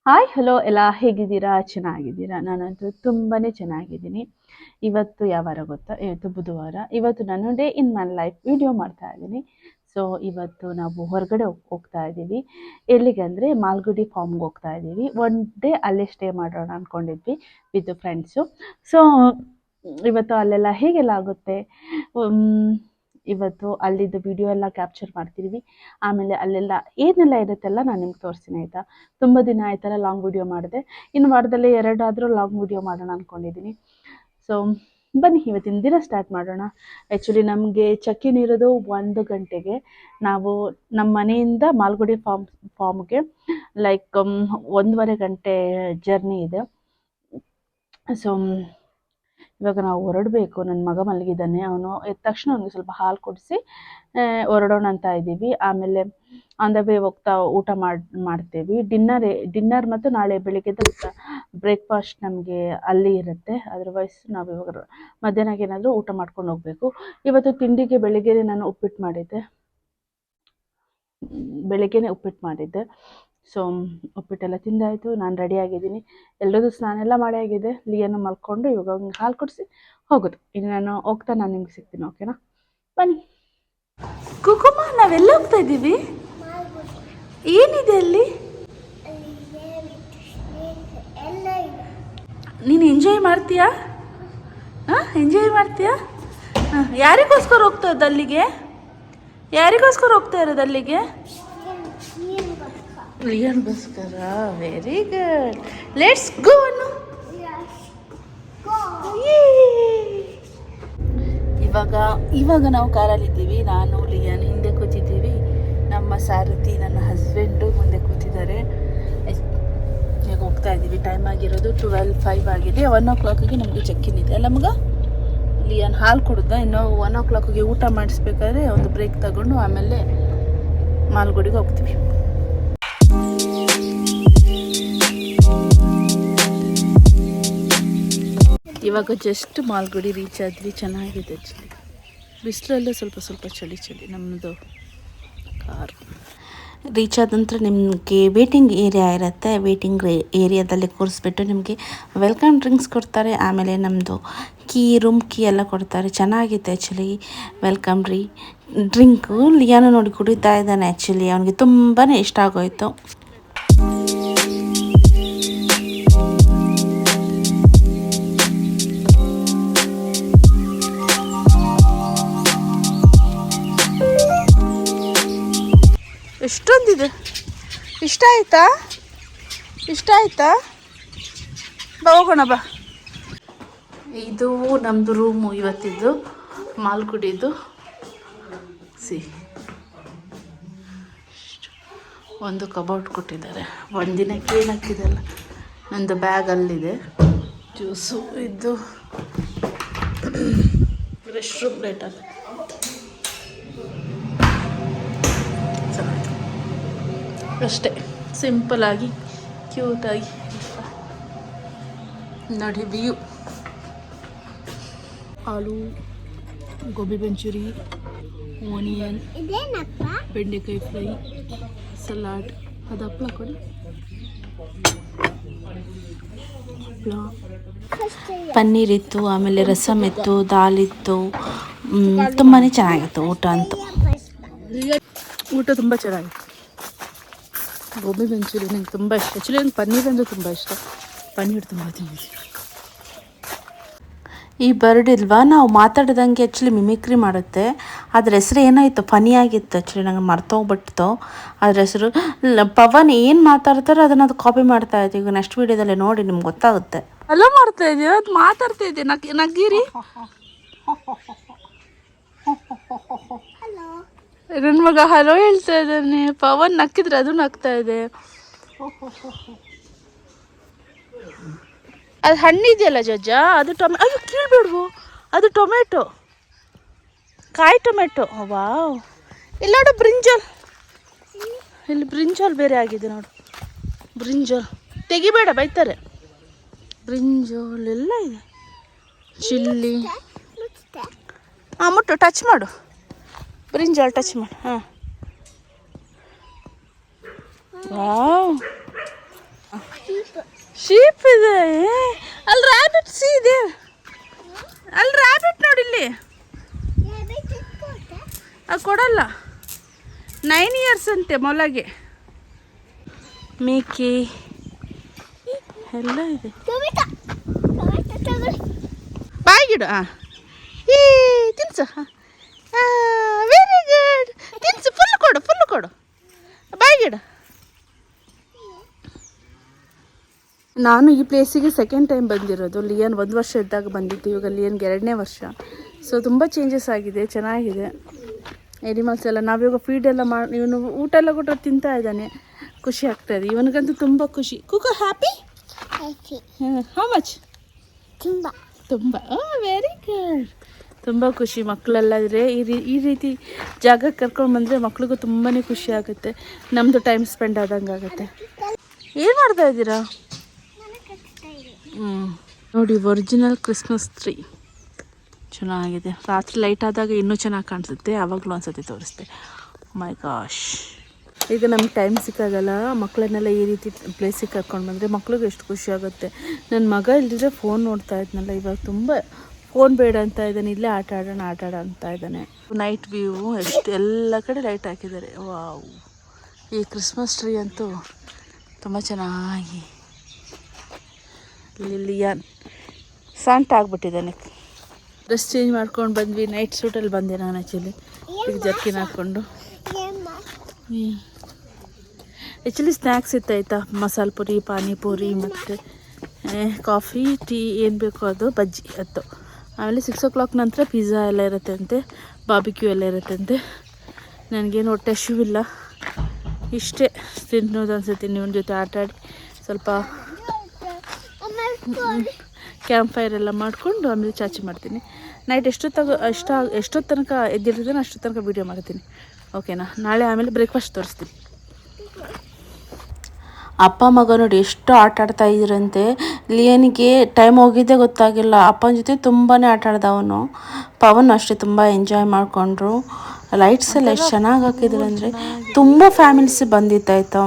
Hi hello ಎಲ್ಲ ಹೇಗಿದ್ದೀರಾ? ಚೆನ್ನಾಗಿದ್ದೀರಾ? ನಾನಂತೂ ತುಂಬಾ ಚೆನ್ನಾಗಿದ್ದೀನಿ. ಇವತ್ತು ಯಾವ ವಾರ ಗೊತ್ತಾ? ಇವತ್ತು ಬುಧವಾರ. ಇವತ್ತು ನಾನು day in my life video ಮಾಡ್ತಾ ಇದ್ದೀನಿ. ಸೊ ಇವತ್ತು ನಾವು ಹೊರಗಡೆ ಹೋಗ್ತಾ ಇದ್ದೀವಿ. ಎಲ್ಲಿಗೆ ಅಂದರೆ ಮಾಲ್ಗುಡಿ ಫಾರ್ಮ್ಗೆ ಹೋಗ್ತಾ ಇದ್ದೀವಿ. ಒನ್ ಡೇ ಅಲ್ಲೇ ಸ್ಟೇ ಮಾಡೋಣ ಅಂದ್ಕೊಂಡಿದ್ವಿ ವಿತ್ ಫ್ರೆಂಡ್ಸು. ಸೊ ಇವತ್ತು ಅಲ್ಲೆಲ್ಲ ಹೇಗೆಲ್ಲ ಆಗುತ್ತೆ, ಇವತ್ತು ಅಲ್ಲಿದ್ದು ವಿಡಿಯೋ ಎಲ್ಲ ಕ್ಯಾಪ್ಚರ್ ಮಾಡ್ತಿದ್ದೀವಿ. ಆಮೇಲೆ ಅಲ್ಲೆಲ್ಲ ಏನೆಲ್ಲ ಇರುತ್ತೆಲ್ಲ ನಾನು ನಿಮ್ಗೆ ತೋರಿಸ್ತೀನಿ ಆಯಿತಾ. ತುಂಬ ದಿನ ಆಯ್ತಲ್ಲ ಲಾಂಗ್ ವಿಡಿಯೋ ಮಾಡಿದೆ. ಇನ್ನು ವಾರದಲ್ಲಿ 2 ಆದರೂ ಲಾಂಗ್ ವಿಡಿಯೋ ಮಾಡೋಣ ಅಂದ್ಕೊಂಡಿದ್ದೀನಿ. ಸೊ ಬನ್ನಿ ಇವತ್ತಿನ ದಿನ ಸ್ಟಾರ್ಟ್ ಮಾಡೋಣ. ಆ್ಯಕ್ಚುಲಿ ನಮಗೆ ಚೆಕ್-ಇನ್ ಇರೋದು 1 ಗಂಟೆಗೆ. ನಾವು ನಮ್ಮ ಮನೆಯಿಂದ ಮಾಲ್ಗುಡಿ ಫಾರ್ಮ್ಗೆ ಲೈಕ್ 1.5 ಗಂಟೆ ಜರ್ನಿ ಇದೆ. ಸೊ ಇವಾಗ ನಾವು ಹೊರಡಬೇಕು. ನನ್ನ ಮಗ ಮಲಗಿದ್ದಾನೆ. ಅವನು ಎದ್ದ ತಕ್ಷಣ ಅವನಿಗೆ ಸ್ವಲ್ಪ ಹಾಲು ಕುಡಿಸಿ ಹೊರಡೋಣ ಅಂತ ಇದ್ದೀವಿ. ಆಮೇಲೆ ಆನ್ ದ ವೇ ಹೋಗ್ತಾ ಊಟ ಮಾಡ್ತೇವೆ. ಡಿನ್ನರ್ ಮತ್ತು ನಾಳೆ ಬೆಳಿಗ್ಗೆದ ಬ್ರೇಕ್ಫಾಸ್ಟ್ ನಮಗೆ ಅಲ್ಲಿ ಇರುತ್ತೆ. ಅದರ್ವೈಸ್ ನಾವು ಇವಾಗ ಮಧ್ಯಾಹ್ನಕ್ಕೆ ಏನಾದರೂ ಊಟ ಮಾಡ್ಕೊಂಡು ಹೋಗಬೇಕು. ಇವತ್ತು ತಿಂಡಿಗೆ ಬೆಳಿಗ್ಗೆನೇ ನಾನು ಉಪ್ಪಿಟ್ಟು ಮಾಡಿದ್ದೆ. ಸೊ ಉಪ್ಪಿಟ್ಟೆಲ್ಲ ತಿಂದಾಯಿತು. ನಾನು ರೆಡಿಯಾಗಿದ್ದೀನಿ. ಎಲ್ಲರದು ಸ್ನಾನ ಎಲ್ಲ ಮಾಡಿ ಆಗಿದೆ. ಲಿಯನ್ನು ಮಲ್ಕೊಂಡು ಇವಾಗ ಅವ್ನಿಗೆ ಹಾಲು ಕುಡಿಸಿ ಹೋಗೋದು. ಇನ್ನು ನಾನು ನಿಮ್ಗೆ ಸಿಗ್ತೀನಿ, ಓಕೆನಾ? ಬನ್ನಿ. ಕುಕುಮ, ನಾವೆಲ್ಲ ಹೋಗ್ತಾ ಇದ್ದೀವಿ. ಏನಿದೆ ಅಲ್ಲಿ? ನೀನು ಎಂಜಾಯ್ ಮಾಡ್ತೀಯಾ? ಎಂಜಾಯ್ ಮಾಡ್ತೀಯಾ? ಯಾರಿಗೋಸ್ಕರ ಹೋಗ್ತಾ ಇರೋದು ಅಲ್ಲಿಗೆ? ಯಾರಿಗೋಸ್ಕರ ಹೋಗ್ತಾ ಇರೋದು ಅಲ್ಲಿಗೆ? ಲಿಯನ್ಗೋಸ್ಕರ. Very good. ಲೆಟ್ಸ್ ಗೋ ಅನ್ನು. ಇವಾಗ ನಾವು ಕಾರಲ್ಲಿದ್ದೀವಿ. ನಾನು ಲಿಯನ್ ಹಿಂದೆ ಕೂತಿದ್ದೀವಿ. ನಮ್ಮ ಸಾರಥಿ ನನ್ನ ಹಸ್ಬೆಂಡು ಮುಂದೆ ಕೂತಿದ್ದಾರೆ. ಈಗ ಹೋಗ್ತಾ ಇದ್ದೀವಿ. ಟೈಮ್ ಆಗಿರೋದು 12:05 ಆಗಿದೆ. 1 o'clockಗೆ ನಮಗೆ ಚೆಕ್-ಇನ್ ಇದೆ ಅಲ್ಲ ಮಗ? ಲಿಯನ್ ಹಾಲು ಕುಡಿದ. ಇನ್ನು 1 o'clockಗೆ ಊಟ ಮಾಡಿಸ್ಬೇಕಾದ್ರೆ ಒಂದು ಬ್ರೇಕ್ ತಗೊಂಡು ಆಮೇಲೆ ಮಾಲ್ಗುಡಿಗೆ ಹೋಗ್ತೀವಿ. ಇವಾಗ ಜಸ್ಟ್ ಮಾಲ್ಗುಡಿ ರೀಚ್ ಆದ್ವಿ. ಚೆನ್ನಾಗಿದೆ ಆ್ಯಕ್ಚುಲಿ. ಬಿಸಿಲಲ್ಲೇ ಸ್ವಲ್ಪ ಚಳಿ ನಮ್ಮದು ಕಾರು ರೀಚ್ ಆದ ನಂತರ ನಿಮಗೆ ವೇಟಿಂಗ್ ಏರಿಯಾ ಇರುತ್ತೆ. ವೇಟಿಂಗ್ ಏರಿಯಾದಲ್ಲಿ ಕೂರಿಸ್ಬಿಟ್ಟು ನಿಮಗೆ ವೆಲ್ಕಮ್ ಡ್ರಿಂಕ್ಸ್ ಕೊಡ್ತಾರೆ. ಆಮೇಲೆ ನಮ್ಮದು ರೂಮ್ ಕೀ ಎಲ್ಲ ಕೊಡ್ತಾರೆ. ಚೆನ್ನಾಗಿತ್ತು ಆ್ಯಕ್ಚುಲಿ ವೆಲ್ಕಮ್ ಡ್ರಿಂಕು. ಲಿಯಾನು ನೋಡಿ ಕುಡಿತಾ ಇದ್ದಾನೆ. ಆ್ಯಕ್ಚುಲಿ ಅವನಿಗೆ ತುಂಬಾ ಇಷ್ಟ ಆಗೋಯಿತು. ಎಷ್ಟೊಂದಿದೆ. ಇಷ್ಟ ಆಯ್ತಾ? ಬಾ ಹೋಗೋಣ ಬಾ. ಇದು ನಮ್ಮದು ರೂಮು ಇವತ್ತಿದ್ದು ಮಾಲ್ಗುಡಿದು. ಒಂದು ಕಬೋರ್ಡ್ ಕೊಟ್ಟಿದ್ದಾರೆ. ಒಂದಿನಕ್ಕೆ ಏನಾಗ್ತಿದೆಲ್ಲ. ನಂದು ಬ್ಯಾಗ್ ಅಲ್ಲಿದೆ. ಜ್ಯೂಸು ಇದು ರೆಸ್ಟ್ ರೂಮ್ ಪ್ಲೇಟಲ್ಲಿ. ಅಷ್ಟೇ ಸಿಂಪಲಾಗಿ ಕ್ಯೂಟಾಗಿ ನೋಡಿ ವ್ಯೂ. ಆಲೂ, ಗೋಬಿ ಮಂಚೂರಿ, ಆನಿಯನ್, ಬೆಂಡೆಕಾಯಿ ಫ್ರೈ, ಸಲಾಡ್. ಅದು ಹಪ್ಪಳ ಕೊಡಿ. ಪನ್ನೀರ್ ಇತ್ತು, ಆಮೇಲೆ ರಸಮ್ ಇತ್ತು, ದಾಲ್ ಇತ್ತು. ತುಂಬಾ ಚೆನ್ನಾಗಿತ್ತು ಊಟ ಅಂತೂ. ಊಟ ತುಂಬ ಚೆನ್ನಾಗಿತ್ತು. ಗೋಬಿ ಮಂಚೂರಿ ನಂಗೆ ತುಂಬ ಇಷ್ಟ. ಆ್ಯಕ್ಚುಲಿ ನಂಗೆ ಪನ್ನೀರ್ ಅಂದರೆ ತುಂಬ ಇಷ್ಟ. ಪನ್ನೀರ್ ತುಂಬ ತಿಂದಿದ್ದೀನಿ. ಈ ಬರ್ಡ್ ಇಲ್ವಾ, ನಾವು ಮಾತಾಡ್ದಂಗೆ ಆ್ಯಕ್ಚುಲಿ ಮಿಮಿಕ್ರಿ ಮಾಡುತ್ತೆ. ಅದ್ರ ಹೆಸರು ಏನಾಯಿತು, ಫನಿ ಆಗಿತ್ತು. ಆ್ಯಕ್ಚುಲಿ ನಂಗೆ ಮರ್ತೋಗ್ಬಿಡ್ತು ಅದ್ರ ಹೆಸರು. ಪವನ್ ಏನು ಮಾತಾಡ್ತಾರೋ ಅದನ್ನು ಅದು ಕಾಪಿ ಮಾಡ್ತಾ ಇತ್ತು. ಈಗ ನೆಕ್ಸ್ಟ್ ವೀಡಿಯೋದಲ್ಲಿ ನೋಡಿ ನಿಮ್ಗೆ ಗೊತ್ತಾಗುತ್ತೆ. ಅಲ್ಲ ಮಾಡ್ತಾ ಇದೆಯಾ, ಅದು ಮಾತಾಡ್ತಾ ಇದೆ. ನಗ್ಗಿರಿ. ನನ್ನ ಮಗ ಹಲೋ ಹೇಳ್ತಾ ಇದ್ದಾನೆ. ಪವನ್ ನಕ್ಕಿದ್ರೆ ಅದು ನಗ್ತಾ ಇದೆ. ಅದು ಹಣ್ಣಿದೆಯಲ್ಲ ಜಜ್ಜ, ಅದು ಅಯ್ಯೋ ಕೀಳ್ಬೇಡ್ವು, ಅದು ಟೊಮೆಟೊ, ಕಾಯಿ ಟೊಮೆಟೊ. ವಾವ್. ಇಲ್ಲಿ ನೋಡು ಬ್ರಿಂಜಾಲ್. ಇಲ್ಲಿ ಬ್ರಿಂಜಾಲ್ ಬೇರೆ ಆಗಿದೆ ನೋಡು. ಬ್ರಿಂಜಾಲ್ ತೆಗಿಬೇಡ, ಬೈತಾರೆ. ಬ್ರಿಂಜಾಲ್ ಎಲ್ಲ ಇದೆ. ಚಿಲ್ಲಿ. ಮುಟ್ಟು ಟಚ್ ಮಾಡು. ಬ್ರಿಂಜಾಲ್ ಟಚ್ ಮಾಡು. ವಾವ್. ಶೀಪ್ ಇದೆ. ಅಲ್ಲಿ ರ್ಯಾಬಿಟ್ಸ್ ಇದೆ. ಅಲ್ಲಿ ರ್ಯಾಬಿಟ್ ನೋಡಿಲ್ಲಿ. ಅದು ಕೊಡಲ್ಲ. 9 ಇಯರ್ಸ್ ಅಂತೆ ಮೊಲಗೆ. ಮೇಕೆ ಎಲ್ಲ ಇದೆ. ಬಾಯಿಗಿಡು. ಈ ತಿನ್ಸು. Very good. ತಿನ್ಸು. ಫುಲ್ ಕೊಡು. ಬಾಯಿಗಿಡು. ನಾನು ಈ ಪ್ಲೇಸಿಗೆ ಸೆಕೆಂಡ್ ಟೈಮ್ ಬಂದಿರೋದು. ಲಿಯನ್ 1 ವರ್ಷ ಇದ್ದಾಗ ಬಂದಿತ್ತು. ಇವಾಗ ಲಿಯನ್ಗೆ 2ನೇ ವರ್ಷ. ಸೊ ತುಂಬ ಚೇಂಜಸ್ ಆಗಿದೆ, ಚೆನ್ನಾಗಿದೆ ಎನಿಮಲ್ಸ್ ಎಲ್ಲ. ನಾವಿವಾಗ ಫೀಡ್ ಎಲ್ಲ ಮಾಡಿ ಇವನು ಊಟ ಎಲ್ಲ ಕೊಟ್ಟು ತಿಂತಾ ಇದ್ದಾನೆ. ಖುಷಿ ಆಗ್ತಾಯಿದೆ ಇವನಿಗಂತೂ ತುಂಬ ಖುಷಿ. ಕುಕ ಹ್ಯಾಪಿ? How much? ತುಂಬ ವೆರಿ ಗುಡ್. ತುಂಬ ಖುಷಿ. ಮಕ್ಕಳೆಲ್ಲ ಇದ್ರೆ ಈ ರೀತಿ ಜಾಗಕ್ಕೆ ಕರ್ಕೊಂಡು ಬಂದರೆ ಮಕ್ಳಿಗೂ ತುಂಬಾ ಖುಷಿ ಆಗುತ್ತೆ. ನಮ್ಮದು ಟೈಮ್ ಸ್ಪೆಂಡ್ ಆದಂಗೆ ಆಗುತ್ತೆ. ಏನು ಮಾಡ್ತಾ ಇದ್ದೀರಾ? ನೋಡಿ, ಒರಿಜಿನಲ್ ಕ್ರಿಸ್ಮಸ್ ಟ್ರೀ ಚೆನ್ನಾಗಿದೆ. ರಾತ್ರಿ ಲೈಟ್ ಆದಾಗ ಇನ್ನೂ ಚೆನ್ನಾಗಿ ಕಾಣಿಸುತ್ತೆ. ಆವಾಗಲೂ ಒಂದ್ಸತಿ ತೋರಿಸ್ತೆ. ಮೈ ಗಾಶ್. ಈಗ ನಮ್ಗೆ ಟೈಮ್ ಸಿಕ್ಕಾಗಲ್ಲ. ಮಕ್ಕಳನ್ನೆಲ್ಲ ಈ ರೀತಿ ಪ್ಲೇಸಿಗೆ ಕರ್ಕೊಂಡು ಬಂದರೆ ಮಕ್ಳಿಗೆ ಎಷ್ಟು ಖುಷಿ ಆಗುತ್ತೆ. ನನ್ನ ಮಗ ಇಲ್ದಿದ್ರೆ ಫೋನ್ ನೋಡ್ತಾ ಇದ್ನಲ್ಲ, ಇವಾಗ ತುಂಬ ಫೋನ್ ಬೇಡ ಅಂತ ಇದ್ದಾನೆ. ಇಲ್ಲೇ ಆಟ ಆಡೋಣ ಅಂತ ಇದ್ದಾನೆ. ನೈಟ್ ವ್ಯೂ ಎಷ್ಟು ಎಲ್ಲ ಕಡೆ ಲೈಟ್ ಹಾಕಿದ್ದಾರೆ. ವಾವ್, ಈ ಕ್ರಿಸ್ಮಸ್ ಟ್ರೀ ಅಂತೂ ತುಂಬ ಚೆನ್ನಾಗಿ. ಲಿಯನ್ ಸಾಂಟ ಆಗ್ಬಿಟ್ಟಿದ್ದಾನೆ. ಡ್ರೆಸ್ ಚೇಂಜ್ ಮಾಡ್ಕೊಂಡು ಬಂದ್ವಿ. ನೈಟ್ ಸೂಟಲ್ಲಿ ಬಂದೆ ನಾನು ಆ್ಯಕ್ಚುಲಿ. ಈಗ ಜರ್ಕಿನ್ ಹಾಕ್ಕೊಂಡು. ಆ್ಯಕ್ಚುಲಿ ಸ್ನ್ಯಾಕ್ಸ್ ಇತ್ತಾಯ್ತಾ, ಮಸಾಲೆ ಪುರಿ, ಪಾನಿಪುರಿ ಮತ್ತು ಕಾಫಿ, ಟೀ, ಏನು ಬೇಕೋ ಅದು, ಬಜ್ಜಿ ಅದು. ಆಮೇಲೆ 6 o'clock ನಂತರ ಪಿಜ್ಜಾ ಎಲ್ಲ ಇರುತ್ತಂತೆ, ಬಾರ್ಬಿಕ್ಯೂ ಎಲ್ಲ ಇರುತ್ತಂತೆ. ನನಗೇನು ಹೊಟ್ಟೆ ಹಸಿವಿಲ್ಲ. ಇಷ್ಟೇ ತಿನ್ನೋದು ಅನ್ಸುತ್ತೆ. ಇವನ ಜೊತೆ ಆಟಾಡಿ ಸ್ವಲ್ಪ ಕ್ಯಾಂಪ್ ಫೈರ್ ಎಲ್ಲ ಮಾಡಿಕೊಂಡು ಆಮೇಲೆ ಚಾಚಿ ಮಾಡ್ತೀನಿ. ನೈಟ್ ಎಷ್ಟೊತ್ತು ತನಕ ಎದ್ದಿರ್ತೀನಿ ಅಷ್ಟೊತ್ತು ತನಕ ವೀಡಿಯೋ ಮಾಡ್ತೀನಿ. ಓಕೆನಾ? ನಾಳೆ ಆಮೇಲೆ ಬ್ರೇಕ್ಫಾಸ್ಟ್ ತೋರಿಸ್ತೀನಿ. ಅಪ್ಪ ಮಗ ನೋಡಿ ಎಷ್ಟು ಆಟ ಆಡ್ತಾ ಇದ್ರಂತೆ. ಲಿಯನಿಗೆ ಟೈಮ್ ಹೋಗಿದ್ದೇ ಗೊತ್ತಾಗಿಲ್ಲ. ಅಪ್ಪನ ಜೊತೆ ತುಂಬಾ ಆಟ ಆಡ್ದ ಅವನು. ಪವನ್ ಅಷ್ಟೇ ತುಂಬ ಎಂಜಾಯ್ ಮಾಡಿಕೊಂಡ್ರು. ಲೈಟ್ಸ್ ಎಲ್ಲ ಎಷ್ಟು ಚೆನ್ನಾಗಿ ಹಾಕಿದ್ರು ಅಂದರೆ ತುಂಬ ಫ್ಯಾಮಿಲೀಸ್ ಬಂದಿತ್ತಾಯ್ತಾ.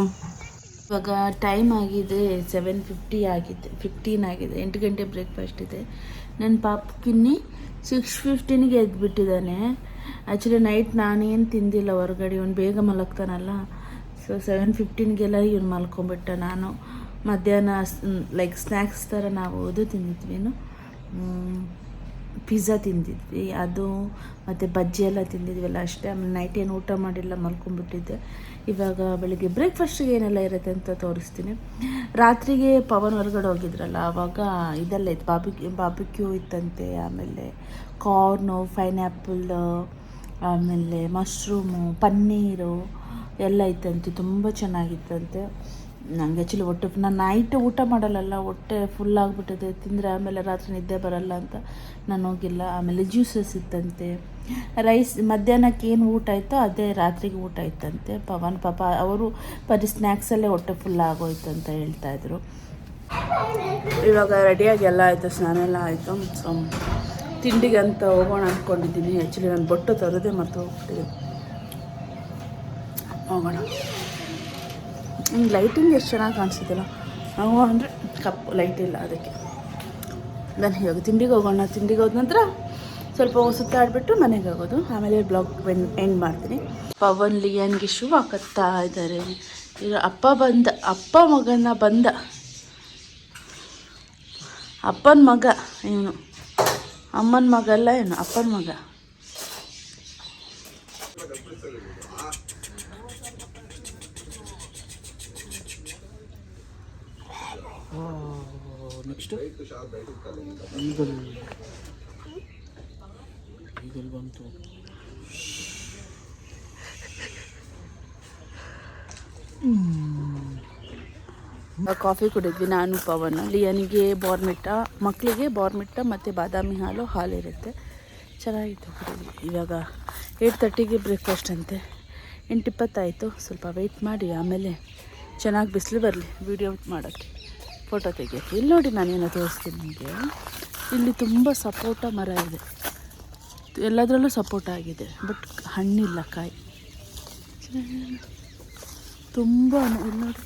ಇವಾಗ ಟೈಮ್ ಆಗಿದೆ 7:15 ಆಗಿದೆ, 15 ಆಗಿದೆ. 8 ಗಂಟೆ ಬ್ರೇಕ್ಫಾಸ್ಟ್ ಇದೆ. ನನ್ನ ಪಾಪಕ್ಕಿನ್ನಿ 6:15ಗೆ ಎದ್ಬಿಟ್ಟಿದ್ದಾನೆ. ಆ್ಯಕ್ಚುಲಿ ನೈಟ್ ನಾನೇನು ತಿಂದಿಲ್ಲ ಹೊರಗಡೆ. ಇವನು ಬೇಗ ಮಲಗ್ತಾನಲ್ಲ. ಸೊ 7:15ಗೆಲ್ಲ ಇವನು ಮಲ್ಕೊಂಬಿಟ್ಟ. ನಾನು ಮಧ್ಯಾಹ್ನ ಲೈಕ್ ಸ್ನ್ಯಾಕ್ಸ್ ಥರ ನಾವು ಇದು ತಿಂದಿದ್ವಿ, ಪಿಜ್ಜಾ ತಿಂದಿದ್ವಿ, ಅದು ಮತ್ತು ಬಜ್ಜಿ ಎಲ್ಲ ತಿಂದಿದ್ವಲ್ಲ ಅಷ್ಟೇ. ಆಮೇಲೆ ನೈಟ್ ಏನು ಊಟ ಮಾಡಿಲ್ಲ, ಮಲ್ಕೊಂಡ್ಬಿಟ್ಟಿದ್ದೆ. ಇವಾಗ ಬೆಳಿಗ್ಗೆ ಬ್ರೇಕ್ಫಾಸ್ಟಿಗೆ ಏನೆಲ್ಲ ಇರುತ್ತೆ ಅಂತ ತೋರಿಸ್ತೀನಿ. ರಾತ್ರಿಗೆ ಪವನ್ ಹೊರಗಡೆ ಹೋಗಿದ್ರಲ್ಲ, ಆವಾಗ ಇದೆಲ್ಲ ಇತ್ತು, ಬಾರ್ಬಿಕ್ಯೂ ಇತ್ತಂತೆ. ಆಮೇಲೆ ಕಾರ್ನು, ಪೈನ್ಯಾಪಲ್, ಆಮೇಲೆ ಮಶ್ರೂಮು, ಪನ್ನೀರು ಎಲ್ಲ ಇತ್ತಂತೆ. ತುಂಬ ಚೆನ್ನಾಗಿತ್ತಂತೆ. ನನಗೆ ಆ್ಯಕ್ಚುಲಿ ನಾನು ನೈಟ್ ಊಟ ಮಾಡಲ್ಲ, ಹೊಟ್ಟೆ ಫುಲ್ ಆಗಿಬಿಟ್ಟಿದೆ. ತಿಂದರೆ ಆಮೇಲೆ ರಾತ್ರಿ ನಿದ್ದೆ ಬರಲ್ಲ ಅಂತ ನಾನು ಹೋಗಿಲ್ಲ. ಆಮೇಲೆ ಜ್ಯೂಸಸ್ ಇತ್ತಂತೆ. ರೈಸ್ ಮಧ್ಯಾಹ್ನಕ್ಕೆ ಏನು ಊಟ ಆಯಿತೋ ಅದೇ ರಾತ್ರಿಗೆ ಊಟ ಇತ್ತಂತೆ. ಪವನ್ ಪಾಪ ಅವರು ಬರೀ ಸ್ನ್ಯಾಕ್ಸಲ್ಲೇ ಹೊಟ್ಟೆ ಫುಲ್ ಆಗೋಯ್ತು ಅಂತ ಹೇಳ್ತಾಯಿದ್ರು. ಇವಾಗ ರೆಡಿಯಾಗಿ ಎಲ್ಲ ಆಯಿತು, ಸ್ನಾನ ಎಲ್ಲ ಆಯಿತು. ಸೊ ತಿಂಡಿಗೆ ಅಂತ ಹೋಗೋಣ ಅಂದ್ಕೊಂಡಿದ್ದೀನಿ. ಆ್ಯಕ್ಚುಲಿ ನಾನು ಬೊಟ್ಟು ತರೋದೇ ಮತ್ತು ಹೋಗ್ಬಿಟ್ಟಿದ್ದೀನಿ. ಹೋಗೋಣ. ಹಿಂಗೆ ಲೈಟಿಂಗ್ ಎಷ್ಟು ಚೆನ್ನಾಗಿ ಕಾಣಿಸ್ತಿದ್ದಲ್ಲ. ನಾವು ಅಂದರೆ ಕಪ್ಪು ಲೈಟ್ ಇಲ್ಲ, ಅದಕ್ಕೆ ನಾನು ಇವಾಗ ತಿಂಡಿಗೆ ಹೋಗೋಣ. ತಿಂಡಿಗೆ ಹೋದ ನಂತರ ಸ್ವಲ್ಪ ಸುತ್ತಾಡಿಬಿಟ್ಟು ಮನೆಗೆ ಆಗೋದು. ಆಮೇಲೆ ಬ್ಲಾಗ್ ಎಂಡ್ ಮಾಡ್ತೀನಿ. ಪವನ್ ಲಿಯನ್ಗೆ ಶೂ ಹಾಕತ್ತಾ ಇದ್ದಾರೆ. ಈಗ ಅಪ್ಪ ಮಗನ ಬಂದ. ಅಪ್ಪನ ಮಗ ಇವನು, ಅಮ್ಮನ ಮಗ ಅಲ್ಲ ಇವನು, ಅಪ್ಪನ ಮಗ. ನೆಕ್ಸ್ಟ್ ಈಗಲ್ ಬಂತು. ಕಾಫಿ ಕುಡಿದ್ವಿ ನಾನು, ಪವನ್. ಲಿಯನಿಗೆ ಬಾರ್ಮಿಟ, ಮಕ್ಕಳಿಗೆ ಬಾರ್ಮಿಟ ಮತ್ತು ಬಾದಾಮಿ ಹಾಲಿರುತ್ತೆ. ಚೆನ್ನಾಗಿತ್ತು, ಕುಡಿದ್ವಿ. ಇವಾಗ 8:30ಗೆ ಬ್ರೇಕ್ಫಾಸ್ಟ್ ಅಂತೆ. 8:20 ಆಯಿತು. ಸ್ವಲ್ಪ ವೆಯ್ಟ್ ಮಾಡಿ ಆಮೇಲೆ ಚೆನ್ನಾಗಿ ಬಿಸಿಲು ಬರಲಿ ವೀಡಿಯೋ ಮಾಡೋಕ್ಕೆ, ಫೋಟೋ ತೆಗಿಯೋಕ್ಕೆ. ಇಲ್ಲಿ ನೋಡಿ, ನಾನೇನೋ ತೋರಿಸ್ತೀನಿ ನಿಮಗೆ. ಇಲ್ಲಿ ತುಂಬ ಸಪೋಟ ಮರ ಇದೆ. ಎಲ್ಲದರಲ್ಲೂ ಸಪೋಟ ಆಗಿದೆ, ಬಟ್ ಹಣ್ಣಿಲ್ಲ, ಕಾಯಿ ತುಂಬ. ಇಲ್ಲಿ ನೋಡಿ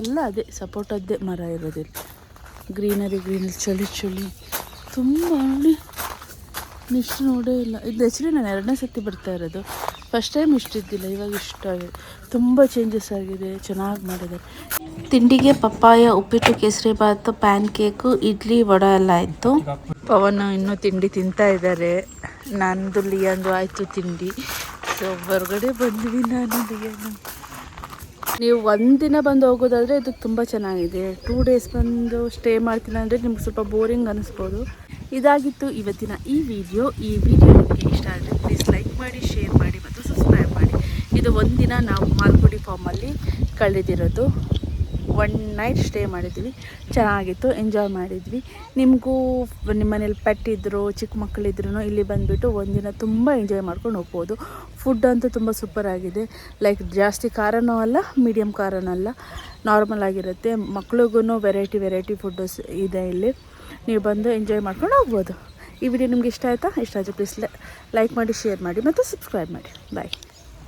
ಎಲ್ಲ ಅದೇ ಸಪೋಟದ್ದೇ ಮರ ಇರೋದಿಲ್ಲ. ಗ್ರೀನರಿ ಚಳಿ ತುಂಬ ನೋಡಿ. ಇಷ್ಟು ನೋಡೇ ಇಲ್ಲ. ಇದು ಆ್ಯಕ್ಚುಲಿ ನಾನು 2ನೇ ಸತಿ ಬರ್ತಾ ಇರೋದು. ಫಸ್ಟ್ ಟೈಮ್ ಇಷ್ಟಿದ್ದಿಲ್ಲ, ಇವಾಗ ಇಷ್ಟ ಆಗಿದೆ. ತುಂಬ ಚೇಂಜಸ್ ಆಗಿದೆ, ಚೆನ್ನಾಗಿ ಮಾಡಿದ್ದಾರೆ. ತಿಂಡಿಗೆ ಪಪ್ಪಾಯ, ಉಪ್ಪಿಟ್ಟು, ಕೇಸರಿಬಾತು, ಪ್ಯಾನ್ ಕೇಕು, ಇಡ್ಲಿ, ವಡೆ ಎಲ್ಲ ಆಯಿತು. ಪವನ್ ಇನ್ನೂ ತಿಂಡಿ ತಿಂತಾ ಇದ್ದಾರೆ. ನಂದು ಲಿಯಂದು ಆಯಿತು ತಿಂಡಿ. ಸೊ ಹೊರಗಡೆ ಬಂದ್ವಿ ನಾನು ಲಿಯನು. ನೀವು ಒಂದಿನ ಬಂದು ಹೋಗೋದಾದರೆ ಇದು ತುಂಬ ಚೆನ್ನಾಗಿದೆ. 2 ಡೇಸ್ ಬಂದು ಸ್ಟೇ ಮಾಡ್ತೀನಿ ಅಂದರೆ ನಿಮ್ಗೆ ಸ್ವಲ್ಪ ಬೋರಿಂಗ್ ಅನ್ನಿಸ್ಬೋದು. ಇದಾಗಿತ್ತು ಇವತ್ತಿನ ಈ ವಿಡಿಯೋ ನಿಮಗೆ ಇಷ್ಟ ಆದರೆ ಪ್ಲೀಸ್ ಲೈಕ್ ಮಾಡಿ, ಶೇರ್ ಮಾಡಿ ಮತ್ತು ಸಬ್ಸ್ಕ್ರೈಬ್ ಮಾಡಿ. ಇದು ಒಂದಿನ ನಾವು ಮಾಲ್ಗುಡಿ ಫಾರ್ಮಲ್ಲಿ ಕಳೆದಿರೋದು. 1 ನೈಟ್ ಸ್ಟೇ ಮಾಡಿದ್ವಿ, ಚೆನ್ನಾಗಿತ್ತು, ಎಂಜಾಯ್ ಮಾಡಿದ್ವಿ. ನಿಮಗೂ ನಿಮ್ಮ ಮನೇಲಿ ಪೆಟ್ ಇದ್ದರು, ಚಿಕ್ಕ ಮಕ್ಕಳಿದ್ರೂ ಇಲ್ಲಿ ಬಂದುಬಿಟ್ಟು ಒಂದಿನ ತುಂಬ ಎಂಜಾಯ್ ಮಾಡ್ಕೊಂಡು ಹೋಗ್ಬೋದು. ಫುಡ್ ಅಂತೂ ತುಂಬ ಸೂಪರ್ ಆಗಿದೆ. ಲೈಕ್ ಜಾಸ್ತಿ ಖಾರನೂ ಅಲ್ಲ, ಮೀಡಿಯಮ್ ಖಾರನೂ ಅಲ್ಲ, ನಾರ್ಮಲ್ ಆಗಿರುತ್ತೆ. ಮಕ್ಳಿಗೂ ವೆರೈಟಿ ಫುಡ್ಡು ಇದೆ ಇಲ್ಲಿ. ನೀವು ಬಂದು ಎಂಜಾಯ್ ಮಾಡ್ಕೊಂಡು ಹೋಗ್ಬೋದು. ಈ ವಿಡಿಯೋ ನಿಮ್ಗೆ ಇಷ್ಟ ಆಯಿತಾ? ಇಷ್ಟ ಆದರೆ ಪ್ಲೀಸ್ ಲೈಕ್ ಮಾಡಿ, ಶೇರ್ ಮಾಡಿ ಮತ್ತು ಸಬ್ಸ್ಕ್ರೈಬ್ ಮಾಡಿ. ಬಾಯ್.